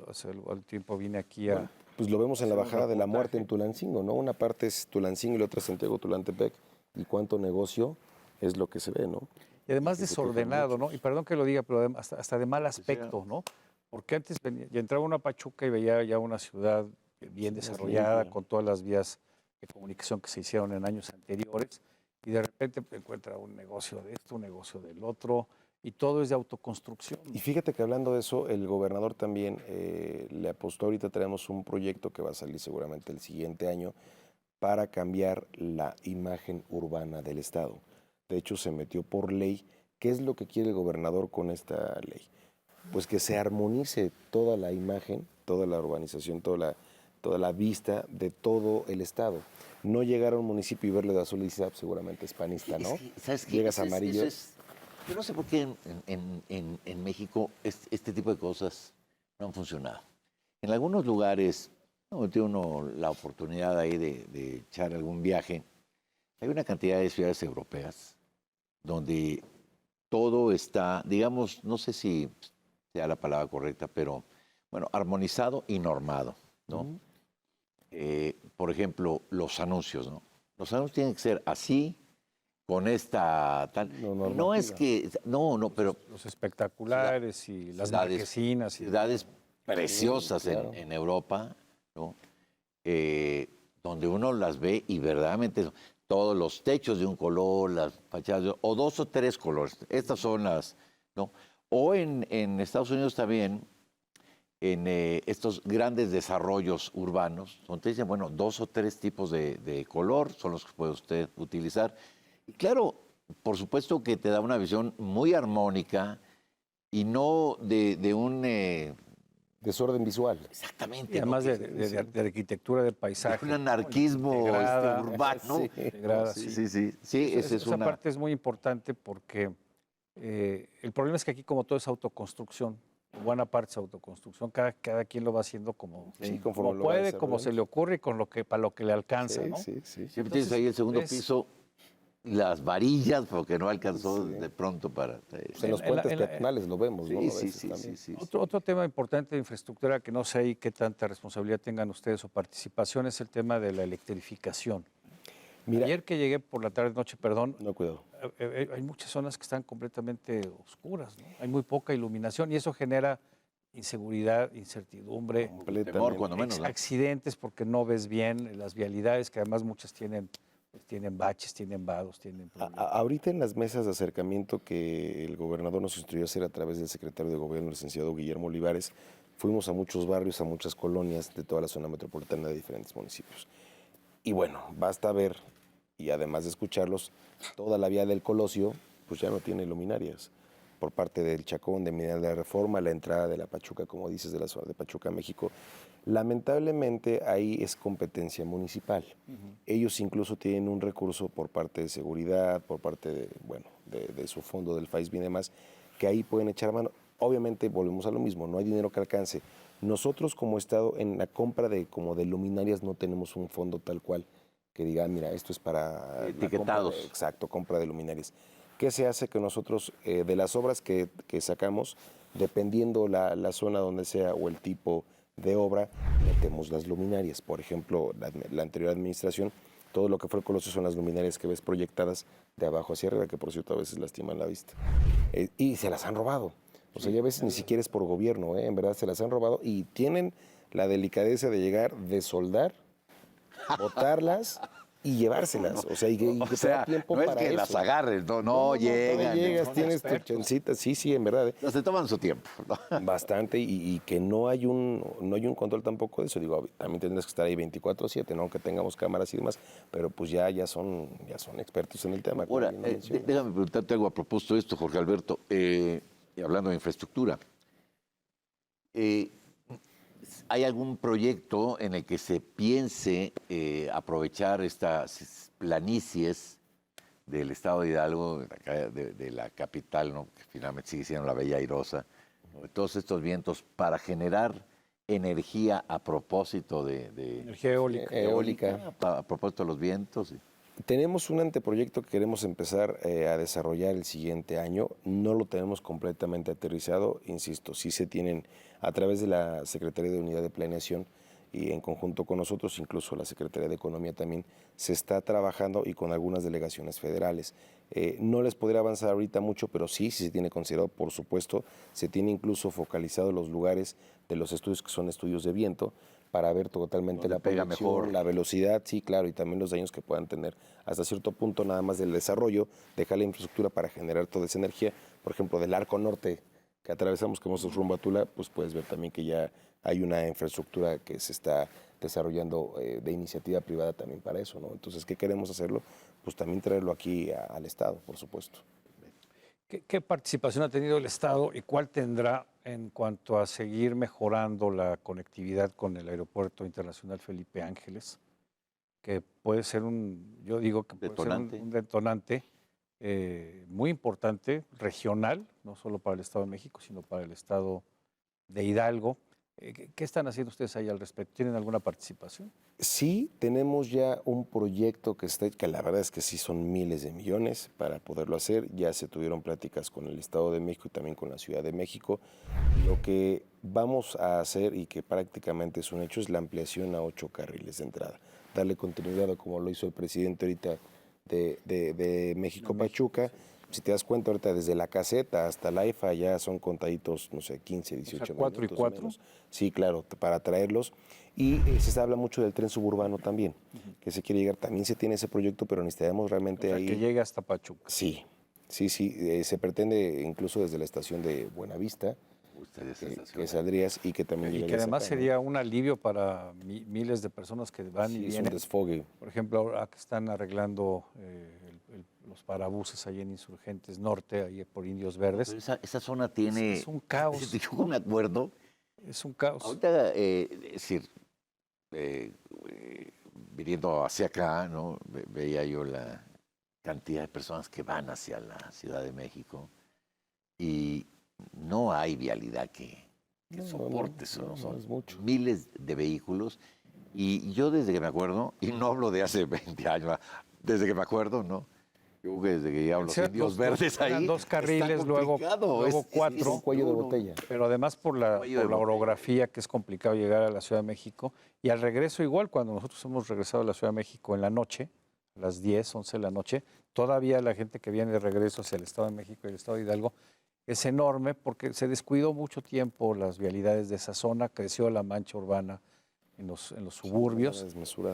al tiempo vine aquí a... Pues lo vemos en la hacer un bajada de la muerte reportaje. en Tulancingo, ¿no? Una parte es Tulancingo y la otra es Santiago Tulantepec. Y cuánto negocio es lo que se ve, ¿no? Y además que se quejan desordenado, ¿no? muchos. Y perdón que lo diga, pero hasta de mal aspecto, ¿no? Porque antes ya entraba uno a Pachuca y veía ya una ciudad bien Sí, más desarrollada, limpia. con todas las vías de comunicación que se hicieron en años anteriores, y de repente encuentra un negocio de esto, un negocio del otro, y todo es de autoconstrucción. Y fíjate que hablando de eso, el gobernador también le apostó. Ahorita tenemos un proyecto que va a salir seguramente el siguiente año para cambiar la imagen urbana del Estado. De hecho, se metió por ley. ¿Qué es lo que quiere el gobernador con esta ley? Pues que se armonice toda la imagen, toda la urbanización, toda la vista de todo el Estado. No llegar a un municipio y verle de azul y decir, "Ah, seguramente es panista", ¿no? ¿Sabes qué? Llegas Eso es- amarillo. eso es- yo no sé por qué en México este tipo de cosas no han funcionado. En algunos lugares, no, tiene uno la oportunidad ahí de echar algún viaje. Hay una cantidad de ciudades europeas donde todo está, digamos, no sé si sea la palabra correcta, pero bueno, armonizado y normado, ¿no? Por ejemplo, los anuncios, ¿no? Los anuncios tienen que ser así, con esta tal. No, No es normativa. que, no, pero Los espectaculares y las ciudades- marquesinas. Y ciudades preciosas claro. en Europa, ¿no? Donde uno las ve y verdaderamente todos los techos de un color, las fachadas, o dos o tres colores. Estas son las, ¿no? O en Estados Unidos también, en estos grandes desarrollos urbanos, donde dicen, bueno, dos o tres tipos de color son los que puede usted utilizar. Y claro, por supuesto que te da una visión muy armónica y no de un... Desorden visual. exactamente. y además ¿no? de arquitectura del paisaje. Un anarquismo Integrada. urbano. Sí. Integrada, Sí, sí. sí, sí. Sí, esa es Esa una... parte es muy importante porque el problema es que aquí como todo es autoconstrucción, buena parte es autoconstrucción, cada quien lo va haciendo como, Sí, como conforme lo va puede, como se desarrollando. le ocurre y con lo que, para lo que le alcanza, Sí, ¿no? sí, sí. Siempre tienes ahí el segundo es- piso, las varillas, porque no alcanzó Sí. de pronto para... Pues en los En la- puentes en la- peatonales lo vemos, ¿no? A Sí, sí, veces sí, también. sí, sí. Otro tema importante de infraestructura que no sé ahí qué tanta responsabilidad tengan ustedes o participación es el tema de la electrificación. Mira, Ayer que llegué por la tarde noche, perdón, no, cuidado. hay muchas zonas que están completamente oscuras, ¿no? Hay muy poca iluminación y eso genera inseguridad, incertidumbre, Completamente. Temor, cuando menos, ¿no? accidentes porque no ves bien las vialidades, que además muchas tienen baches, tienen vados, tienen problemas. Ahorita en las mesas de acercamiento que el gobernador nos instruyó a hacer a través del secretario de Gobierno, el licenciado Guillermo Olivares, fuimos a muchos barrios, a muchas colonias de toda la zona metropolitana de diferentes municipios. Y bueno, basta ver, y además de escucharlos, toda la vía del Colosio, pues ya no tiene luminarias. Por parte del Chacón, de Mineral de la Reforma, la entrada de la Pachuca, como dices, de la zona de Pachuca, México. Lamentablemente ahí es competencia municipal. Ellos incluso tienen un recurso por parte de seguridad, por parte de, bueno, de su fondo del FAISB y demás, que ahí pueden echar mano. Obviamente volvemos a lo mismo, no hay dinero que alcance. Nosotros como Estado en la compra de luminarias no tenemos un fondo tal cual que diga, mira, esto es para la compra Etiquetados. exacto, compra de luminarias. ¿Qué se hace? Que nosotros, de las obras que sacamos, dependiendo la zona donde sea o el tipo de obra, metemos las luminarias. Por ejemplo, la anterior administración, todo lo que fue el Colosio son las luminarias que ves proyectadas de abajo hacia arriba, que por cierto a veces lastiman la vista. Y se las han robado. O sea, ya a veces ni siquiera es por gobierno, en verdad se las han robado y tienen la delicadeza de llegar, de soldar, botarlas y llevárselas. O sea, y que te da tiempo no es para que eso. las agarres, no llegan. Llegas, tienes tu chancita, sí, en verdad. No, se toman su tiempo. Bastante, y que no hay un control tampoco de eso. Digo, también tendrás que estar ahí 24/7, no aunque tengamos cámaras y demás, pero pues ya son expertos en el tema. Ahora, déjame preguntarte algo a propósito de esto, Jorge Alberto, hablando de infraestructura. ¿Hay algún proyecto en el que se piense aprovechar estas planicies del estado de Hidalgo, de la capital, ¿no? Que finalmente sigue siendo la Bella Airosa, ¿no? Todos estos vientos para generar energía a propósito de Energía eólica. A propósito de los vientos? Tenemos un anteproyecto que queremos empezar a desarrollar el siguiente año. No lo tenemos completamente aterrizado, insisto, sí se tienen a través de la Secretaría de Unidad de Planeación y en conjunto con nosotros, incluso la Secretaría de Economía también, se está trabajando y con algunas delegaciones federales. No les podría avanzar ahorita mucho, pero sí se tiene considerado, por supuesto, se tiene incluso focalizado los lugares de los estudios que son estudios de viento, para ver totalmente la proyección, la velocidad, sí, claro, y también los daños que puedan tener. Hasta cierto punto, nada más del desarrollo, dejar la infraestructura para generar toda esa energía. Por ejemplo, del arco norte que atravesamos, que vamos rumbo a Tula, pues puedes ver también que ya hay una infraestructura que se está desarrollando de iniciativa privada también para eso, ¿no? Entonces, ¿qué queremos hacerlo? Pues también traerlo aquí al Estado, por supuesto. ¿Qué participación ha tenido el Estado y cuál tendrá en cuanto a seguir mejorando la conectividad con el Aeropuerto Internacional Felipe Ángeles? Que puede ser yo digo que puede ser un detonante muy importante, regional, no solo para el Estado de México, sino para el Estado de Hidalgo. ¿Qué están haciendo ustedes ahí al respecto? ¿Tienen alguna participación? Sí, tenemos ya un proyecto que la verdad es que sí son miles de millones para poderlo hacer. Ya se tuvieron pláticas con el Estado de México y también con la Ciudad de México. Lo que vamos a hacer y que prácticamente es un hecho es la ampliación a 8 carriles de entrada. Darle continuidad como lo hizo el presidente ahorita de México Pachuca. Si te das cuenta ahorita desde la caseta hasta la IFA ya son contaditos, no sé, 15, 18 minutos. 4 y 4. Menos. Sí, claro, para traerlos. Y se habla mucho del tren suburbano también, que se quiere llegar. También se tiene ese proyecto, pero necesitamos realmente ahí... que llegue hasta Pachuca. Sí. Se pretende incluso desde la estación de Buenavista, que saldrías y que también... Y que además sería un alivio para miles de personas que van y vienen. Es un desfogue. Por ejemplo, ahora que están arreglando los parabuses ahí en Insurgentes Norte, ahí por Indios Verdes. Pero esa zona tiene... Es un caos. Yo me acuerdo. Es un caos. Ahorita, es decir, viniendo hacia acá, ¿no? Veía yo la cantidad de personas que van hacia la Ciudad de México y no hay vialidad que soporte eso. Son miles de vehículos y yo desde que me acuerdo, y no hablo de hace 20 años, desde que me acuerdo, ¿no? Yo creo que desde que llegaron los Indios Verdes ahí. 2 carriles, luego 4. Es un cuello de botella. Pero además por la orografía, que es complicado llegar a la Ciudad de México. Y al regreso igual, cuando nosotros hemos regresado a la Ciudad de México en la noche, a las 10, 11 de la noche, todavía la gente que viene de regreso hacia el Estado de México y el Estado de Hidalgo es enorme porque se descuidó mucho tiempo las vialidades de esa zona, creció la mancha urbana en los suburbios.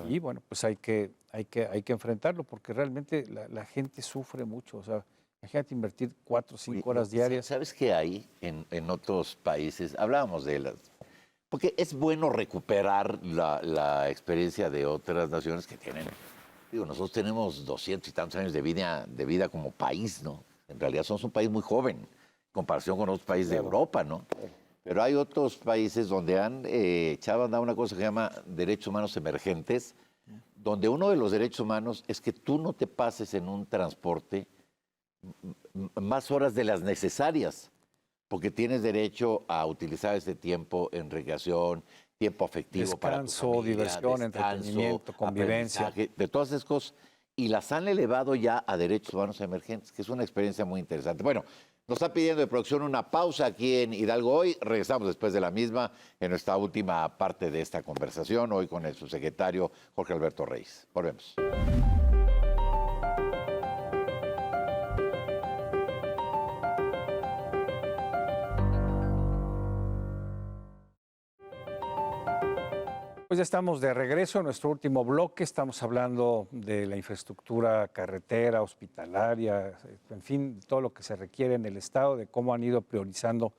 Y bueno, pues hay que enfrentarlo porque realmente la gente sufre mucho. O sea, imagínate invertir 4 o 5 horas diarias. ¿Sabes qué hay en otros países? Hablábamos de las... Porque es bueno recuperar la experiencia de otras naciones que tienen... Digo, nosotros tenemos 200 y tantos años de vida como país, ¿no? En realidad somos un país muy joven en comparación con otros países de Europa, ¿no? Pero hay otros países donde han echado a andar una cosa que se llama derechos humanos emergentes, donde uno de los derechos humanos es que tú no te pases en un transporte más horas de las necesarias, porque tienes derecho a utilizar ese tiempo en recreación, tiempo afectivo, descanso, para tu familia, diversión, entretenimiento, convivencia. De todas esas cosas. Y las han elevado ya a derechos humanos emergentes, que es una experiencia muy interesante. Bueno, nos está pidiendo de producción una pausa aquí en Hidalgo Hoy. Regresamos después de la misma en nuestra última parte de esta conversación, hoy con el subsecretario Jorge Alberto Reyes. Volvemos. Pues ya estamos de regreso en nuestro último bloque. Estamos hablando de la infraestructura carretera, hospitalaria, en fin, todo lo que se requiere en el Estado, de cómo han ido priorizando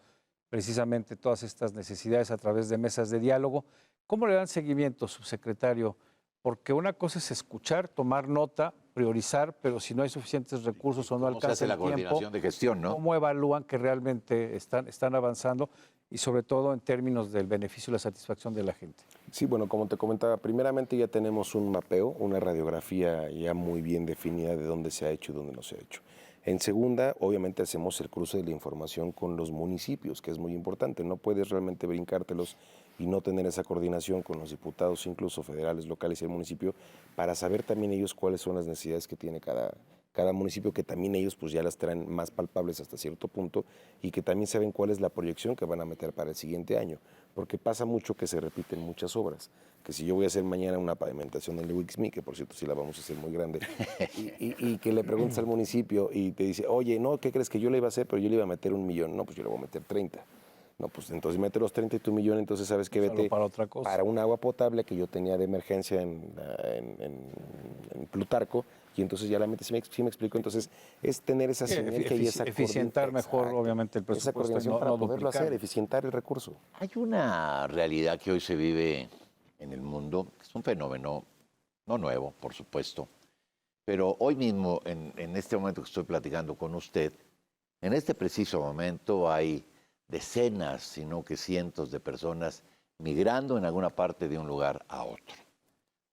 precisamente todas estas necesidades a través de mesas de diálogo. ¿Cómo le dan seguimiento, subsecretario? Porque una cosa es escuchar, tomar nota, priorizar, pero si no hay suficientes recursos o no ¿Cómo se alcanza hace el la tiempo, coordinación de gestión, no? ¿cómo evalúan que realmente están avanzando y sobre todo en términos del beneficio y la satisfacción de la gente? Sí, bueno, como te comentaba, primeramente ya tenemos un mapeo, una radiografía ya muy bien definida de dónde se ha hecho y dónde no se ha hecho. En segunda, obviamente hacemos el cruce de la información con los municipios, que es muy importante. No puedes realmente brincártelos y no tener esa coordinación con los diputados, incluso federales, locales y el municipio, para saber también ellos cuáles son las necesidades que tiene cada municipio, que también ellos pues ya las traen más palpables hasta cierto punto y que también saben cuál es la proyección que van a meter para el siguiente año. Porque pasa mucho que se repiten muchas obras, que si yo voy a hacer mañana una pavimentación en el Wixmi, que por cierto sí la vamos a hacer muy grande, y que le preguntas al municipio y te dice, oye, no, ¿qué crees que yo le iba a hacer? Pero yo le iba a meter 1 millón. No, pues yo le voy a meter 30. No, pues entonces mete los 30 y tu millón, entonces sabes que vete para otra cosa. Para un agua potable que yo tenía de emergencia en Plutarco, y entonces ya la metes, sí me explico, entonces es tener esa sinergia y esa eficientar mejor, exacto, obviamente, el esa presupuesto y coordinación no para poderlo duplicar. hacer, eficientar el recurso. Hay una realidad que hoy se vive en el mundo, que es un fenómeno no nuevo, por supuesto, pero hoy mismo, en este momento que estoy platicando con usted, en este preciso momento hay decenas, sino que cientos de personas migrando en alguna parte de un lugar a otro,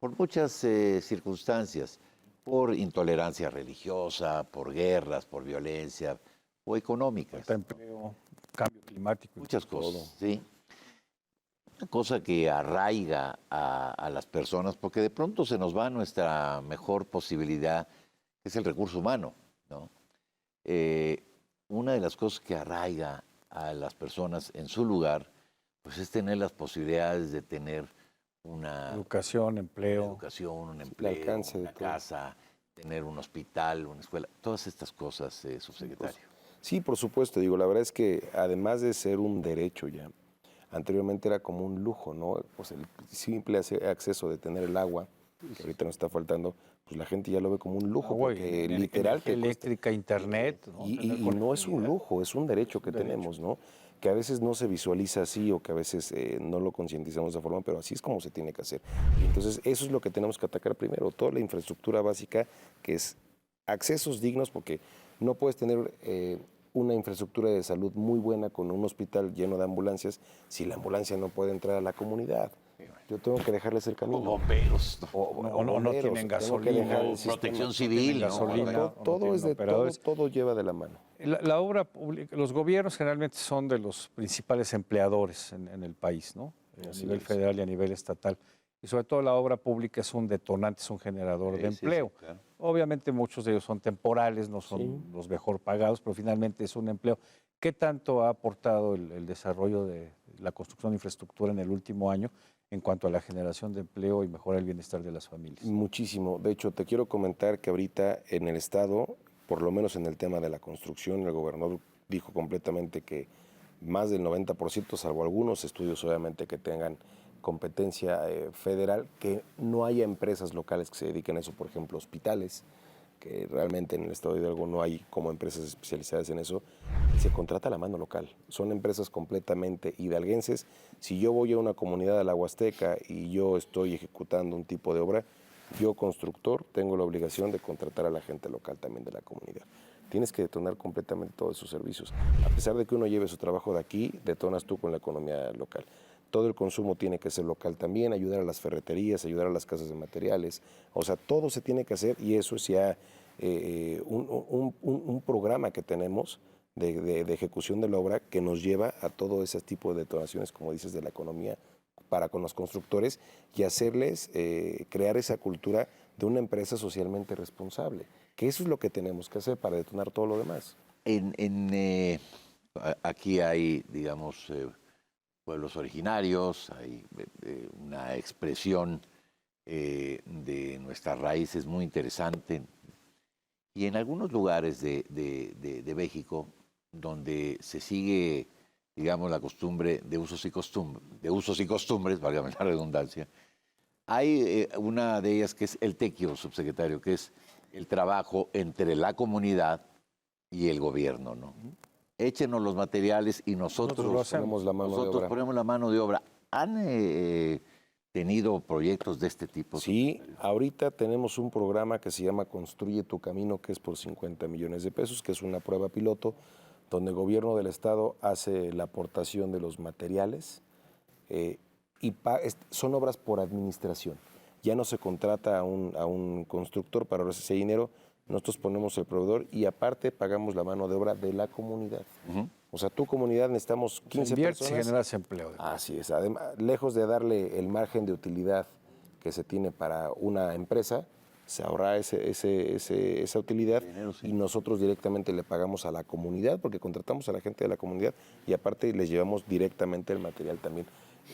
por muchas circunstancias, por intolerancia religiosa, por guerras, por violencia o económicas. Falta empleo, cambio climático. Muchas cosas, ¿sí? Una cosa que arraiga a las personas, porque de pronto se nos va nuestra mejor posibilidad, que es el recurso humano, ¿no? Una de las cosas que arraiga a las personas en su lugar, pues es tener las posibilidades de tener una educación, empleo, un empleo, una casa, tener un hospital, una escuela, todas estas cosas, subsecretario. Sí, por supuesto, digo, la verdad es que además de ser un derecho ya, anteriormente era como un lujo, ¿no? Pues el simple acceso de tener el agua, que ahorita nos está faltando, pues la gente ya lo ve como un lujo, porque literal que eléctrica, internet, ¿no? Y no es un lujo, es un derecho que tenemos, ¿no? Que a veces no se visualiza así o que a veces no lo concientizamos de esa forma, pero así es como se tiene que hacer. Y entonces eso es lo que tenemos que atacar primero, toda la infraestructura básica, que es accesos dignos, porque no puedes tener una infraestructura de salud muy buena con un hospital lleno de ambulancias si la ambulancia no puede entrar a la comunidad. Yo tengo que dejarles el camino. O bomberos. No tienen gasolina, protección civil, gasolina, todo lleva de la mano. La obra pública, los gobiernos generalmente son de los principales empleadores en el país, ¿no? A nivel federal y a nivel estatal. Y sobre todo la obra pública es un detonante, es un generador de empleo. Sí, claro. Obviamente muchos de ellos son temporales, no son los mejor pagados, pero finalmente es un empleo. ¿Qué tanto ha aportado el desarrollo de la construcción de infraestructura en el último año en cuanto a la generación de empleo y mejorar el bienestar de las familias? Muchísimo. De hecho, te quiero comentar que ahorita en el Estado, por lo menos en el tema de la construcción, el gobernador dijo completamente que más del 90%, salvo algunos estudios obviamente que tengan competencia federal, que no haya empresas locales que se dediquen a eso, por ejemplo, hospitales, que realmente en el estado de Hidalgo no hay como empresas especializadas en eso, se contrata la mano local. Son empresas completamente hidalguenses. Si yo voy a una comunidad de la Huasteca y yo estoy ejecutando un tipo de obra, yo, constructor, tengo la obligación de contratar a la gente local también de la comunidad. Tienes que detonar completamente todos esos servicios. A pesar de que uno lleve su trabajo de aquí, detonas tú con la economía local. Todo el consumo tiene que ser local también, ayudar a las ferreterías, ayudar a las casas de materiales. O sea, todo se tiene que hacer y eso es ya un programa que tenemos de ejecución de la obra que nos lleva a todo ese tipo de detonaciones, como dices, de la economía para con los constructores y hacerles crear esa cultura de una empresa socialmente responsable, que eso es lo que tenemos que hacer para detonar todo lo demás. Aquí hay, digamos, pueblos originarios, hay una expresión de nuestras raíces muy interesante. Y en algunos lugares de México, donde se sigue digamos, la costumbre de usos y costumbres, válgame la redundancia. Hay una de ellas que es el tequio, subsecretario, que es el trabajo entre la comunidad y el gobierno, ¿no? Échenos los materiales y nosotros ponemos la mano de obra. ponemos la mano de obra. ¿Han tenido proyectos de este tipo? Sí, ahorita tenemos un programa que se llama Construye tu Camino, que es por 50 millones de pesos, que es una prueba piloto, donde el gobierno del estado hace la aportación de los materiales y son obras por administración. Ya no se contrata a un constructor para ahorrar ese dinero, nosotros ponemos el proveedor y aparte pagamos la mano de obra de la comunidad. O sea, tu comunidad necesitamos 15 personas. Y generas empleo. Así es. Además, lejos de darle el margen de utilidad que se tiene para una empresa, se ahorra esa utilidad y nosotros directamente le pagamos a la comunidad porque contratamos a la gente de la comunidad y aparte les llevamos directamente el material también.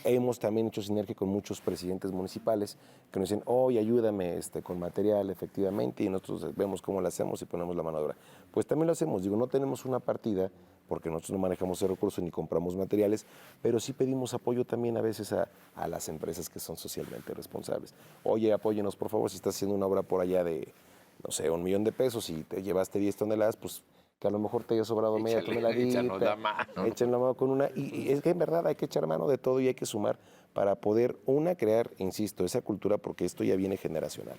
Hemos también hecho sinergia con muchos presidentes municipales que nos dicen, oye, ayúdame con material, efectivamente, y nosotros vemos cómo lo hacemos y ponemos la mano de obra. Pues también lo hacemos, digo, no tenemos una partida porque nosotros no manejamos ese recurso ni compramos materiales, pero sí pedimos apoyo también a veces a las empresas que son socialmente responsables. Oye, apóyenos por favor, si estás haciendo una obra por allá de, no sé, $1 millón y te llevaste 10 toneladas, pues que a lo mejor te haya sobrado media toneladita. Échanos la mano. Échanos la mano con una. Y es que en verdad hay que echar mano de todo y hay que sumar para poder, crear, insisto, esa cultura porque esto ya viene generacional.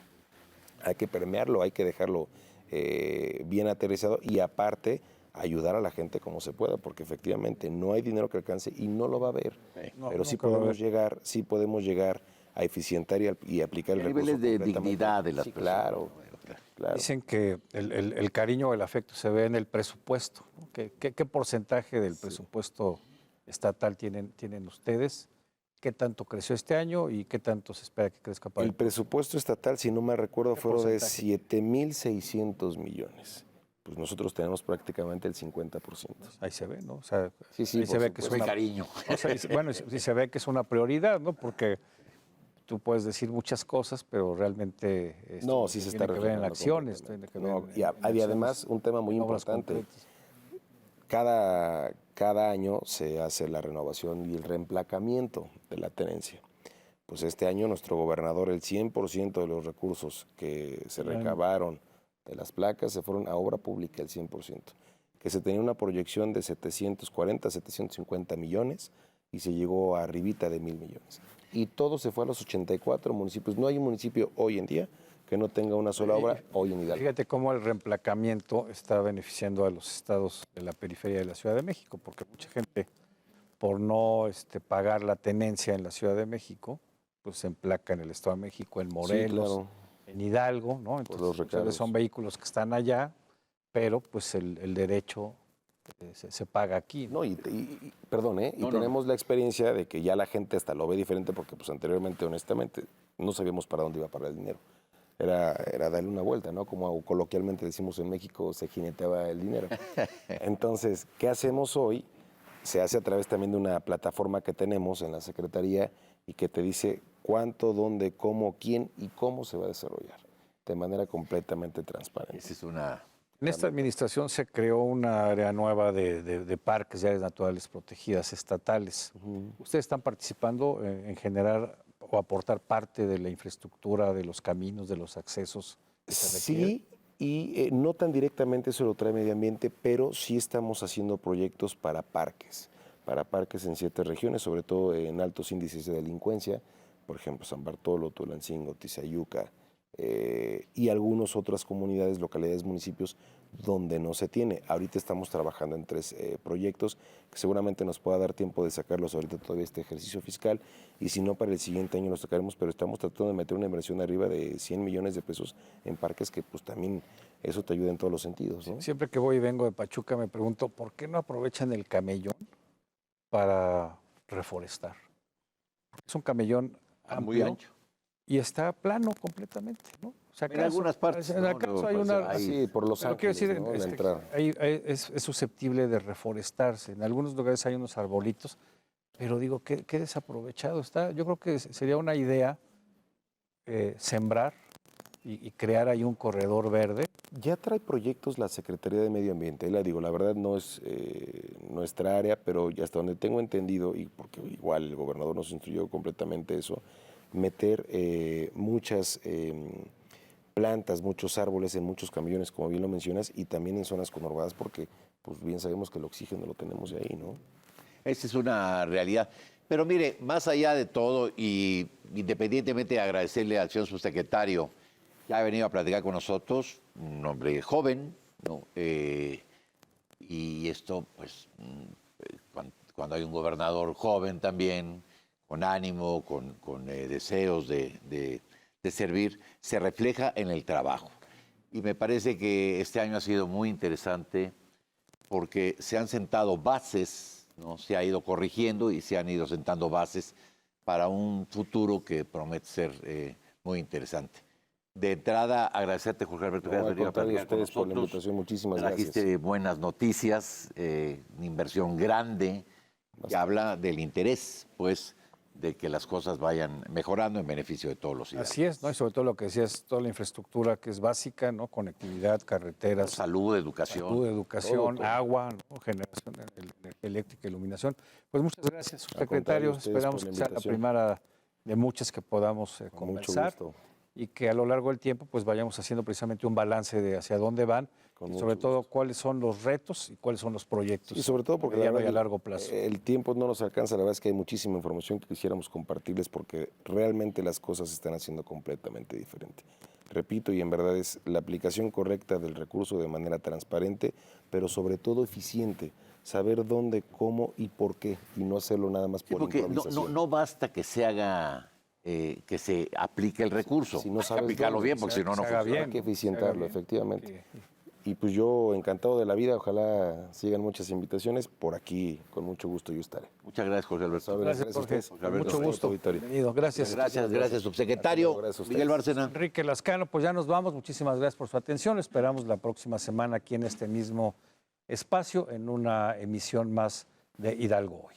Hay que permearlo, hay que dejarlo bien aterrizado y aparte ayudar a la gente como se pueda, porque efectivamente no hay dinero que alcance y no lo va a haber. Pero sí podemos llegar a eficientar y aplicar el recurso. Niveles de dignidad de las personas. Claro. Dicen que el cariño o el afecto se ve en el presupuesto, ¿no? ¿Qué porcentaje del presupuesto estatal tienen ustedes? ¿Qué tanto creció este año y qué tanto se espera que crezca para el presupuesto estatal, si no me recuerdo, fueron de 7,600 millones. Pues nosotros tenemos prácticamente el 50%. Ahí se ve, ¿no? O sea, sí, ahí se ve que es una cariño. O sea, bueno, sí se ve que es una prioridad, ¿no? Porque tú puedes decir muchas cosas, pero realmente sí se tiene está que ver en acciones. Y además, un tema muy importante. Cada año se hace la renovación y el reemplacamiento de la tenencia. Pues este año nuestro gobernador, el 100% de los recursos que se recabaron de las placas se fueron a obra pública, el 100%. Que se tenía una proyección de 740, 750 millones y se llegó a arribita de 1,000 millones. Y todo se fue a los 84 municipios. No hay un municipio hoy en día que no tenga una sola obra hoy en Hidalgo. Fíjate cómo el reemplacamiento está beneficiando a los estados de la periferia de la Ciudad de México, porque mucha gente, por no pagar la tenencia en la Ciudad de México, pues se emplaca en el Estado de México, en Morelos, en Hidalgo, ¿no? Entonces son vehículos que están allá, pero pues el derecho se paga aquí, ¿no? Tenemos la experiencia de que ya la gente hasta lo ve diferente porque pues anteriormente, honestamente, no sabíamos para dónde iba a parar el dinero. Era darle una vuelta, ¿no? Como coloquialmente decimos en México, se jineteaba el dinero. Entonces, ¿qué hacemos hoy? Se hace a través también de una plataforma que tenemos en la Secretaría y que te dice cuánto, dónde, cómo, quién y cómo se va a desarrollar de manera completamente transparente. Esa es una... En esta administración se creó una área nueva de parques y áreas naturales protegidas estatales. ¿Ustedes están participando en generar o aportar parte de la infraestructura, de los caminos, de los accesos que se requieren? Sí, y no tan directamente eso lo trae Medio Ambiente, pero sí estamos haciendo proyectos para parques en 7 regiones, sobre todo en altos índices de delincuencia, por ejemplo, San Bartolo, Tulancingo, Tizayuca, y algunas otras comunidades, localidades, municipios donde no se tiene. Ahorita estamos trabajando en 3 proyectos que seguramente nos pueda dar tiempo de sacarlos ahorita todavía este ejercicio fiscal y si no para el siguiente año los sacaremos, pero estamos tratando de meter una inversión arriba de 100 millones de pesos en parques que pues también eso te ayuda en todos los sentidos, ¿no? Siempre que voy y vengo de Pachuca me pregunto, ¿por qué no aprovechan el camellón para reforestar? Es un camellón amplio, muy ancho. Y está plano completamente, ¿no? O sea, en algunas partes. ¿Acaso hay una...? Sí, por Los Ángeles, quiero decir, ¿no? La entrada. es susceptible de reforestarse. En algunos lugares hay unos arbolitos, pero digo, qué desaprovechado está. Yo creo que sería una idea sembrar y crear ahí un corredor verde. Ya trae proyectos la Secretaría de Medio Ambiente, ahí la digo, la verdad no es nuestra área, pero hasta donde tengo entendido, y porque igual el gobernador nos instruyó completamente eso, meter muchas plantas, muchos árboles en muchos camiones, como bien lo mencionas, y también en zonas conurbadas, porque pues bien sabemos que el oxígeno lo tenemos de ahí, ¿no? Esa es una realidad. Pero mire, más allá de todo, y independientemente de agradecerle al señor subsecretario que ha venido a platicar con nosotros, un hombre joven, ¿no? Y esto, pues, cuando hay un gobernador joven también, con ánimo, con deseos de servir, se refleja en el trabajo. Y me parece que este año ha sido muy interesante porque se han sentado bases, ¿no? Se ha ido corrigiendo y se han ido sentando bases para un futuro que promete ser muy interesante. De entrada, agradecerte, Jorge Alberto, que hayas venido a platicar con nosotros. Por la invitación, muchísimas gracias. Trajiste buenas noticias, una inversión grande que habla del interés, pues, de que las cosas vayan mejorando en beneficio de todos los ciudadanos. Así es, ¿no? Y sobre todo lo que decías, toda la infraestructura que es básica, ¿no? Conectividad, carreteras, Salud, educación. todo. Agua, ¿no? Generación de energía eléctrica, iluminación. Pues muchas gracias, subsecretario. Esperamos que sea la primera de muchas que podamos conversar. Mucho gusto. Y que a lo largo del tiempo pues vayamos haciendo precisamente un balance de hacia dónde van y sobre todo cuáles son los retos y cuáles son los proyectos. Y sobre todo porque mediano y a largo plazo. El tiempo no nos alcanza, la verdad es que hay muchísima información que quisiéramos compartirles porque realmente las cosas se están haciendo completamente diferente. Repito, y en verdad es la aplicación correcta del recurso de manera transparente, pero sobre todo eficiente. Saber dónde, cómo y por qué, y no hacerlo nada más por improvisación. No basta que se haga, que se aplique el recurso. Si no hay que sabes aplicarlo dónde, bien, porque si no, no funciona. bien. Hay que eficientarlo, efectivamente. Sí. Y pues yo encantado de la vida, ojalá sigan muchas invitaciones, por aquí con mucho gusto yo estaré. Muchas gracias, Jorge Alberto. Gracias, Jorge. a ustedes. Con mucho gusto. Bienvenido. Gracias. Gracias, subsecretario. Gracias a ustedes. Miguel Bárcena. Enrique Lascano, pues ya nos vamos. Muchísimas gracias por su atención. Lo esperamos la próxima semana aquí en este mismo espacio en una emisión más de Hidalgo Hoy.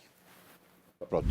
Hasta pronto.